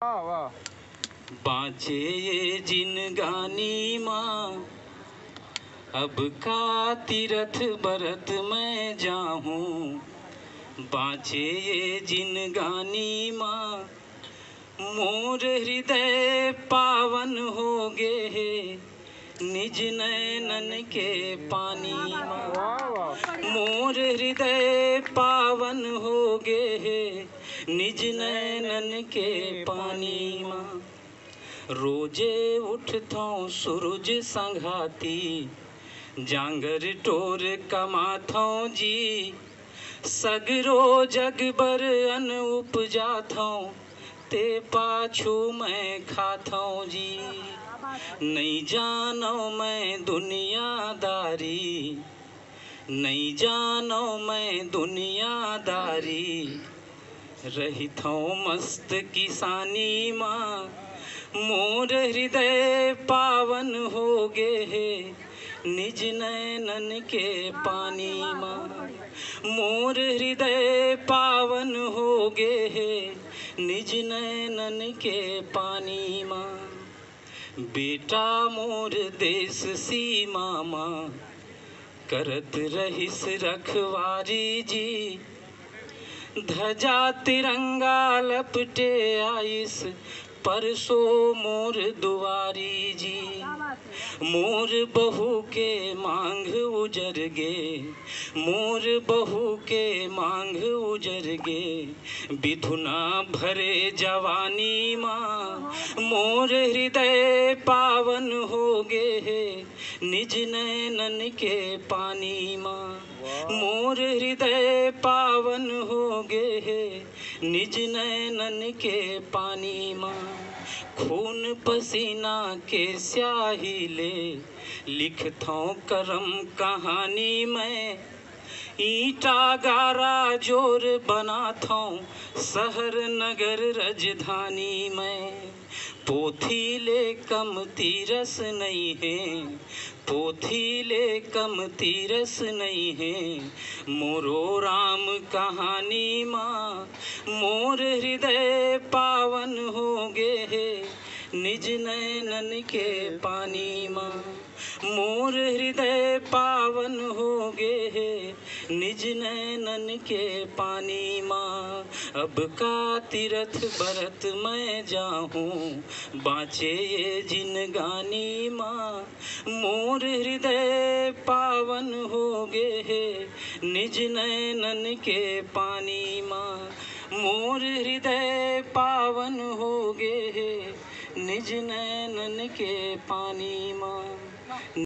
वाह वाह। बाँचे ये जिनगानी माँ, अब का तीरथ बरत मैं जाऊँ। बाँचे ये जिनगानी माँ, मोर हृदय पावन हो गे निज नैनन के पानी माँ। वाह वाह। मोर हृदय पावन हो गे निज नैनन के पानी माँ। रोजे उठथौं सूरज संघाती, जांगर टोर कमाथौं जी। सगरो जग बर अन उपजाथौं, ते पाछू मैं खाथौं जी। नहीं जानो मैं दुनियादारी, नहीं जानो मैं दुनियादारी। रहिथौं मस्त किसानी माँ, मोर हृदय पावन हो गे निज नैनन के पानी माँ। मोर हृदय पावन हो गे निज नैनन के पानी माँ। बेटा मोर देश सीमा माँ, करत रहिस रखवारी जी। ध्वजा तिरंगा लपटे आइस, परसो मोर दुआरी जी। मोर बहू के मांग उजर गे, मोर बहू के मांग उजर गे। विधुना भरे जवानी माँ, मोर हृदय पावन हो गे निज नैनन के पानी माँ। मोर हृदय पावन हो गे निज नैनन के पानी माँ। खून पसीना के स्याही ले लिखथौं करम कहानी मैं। ईटा गारा जोर बनाथौं शहर नगर राजधानी में। पोथी ले कम तीरस नहीं है, पोथी ले कम तीरस नहीं है। मोरो राम कहानी माँ, मोर हृदय पावन हो गे निज नैनन के पानी माँ। मोर हृदय पावन हो गे निज नैनन के पानी माँ। अब का तीरथ बरत मैं जाऊँ, बाँचे ये जिनगानी माँ। मोर हृदय पावन हो गे निज नैनन के पानी माँ। मोर हृदय पावन हो गे निज नैनन के पानी माँ।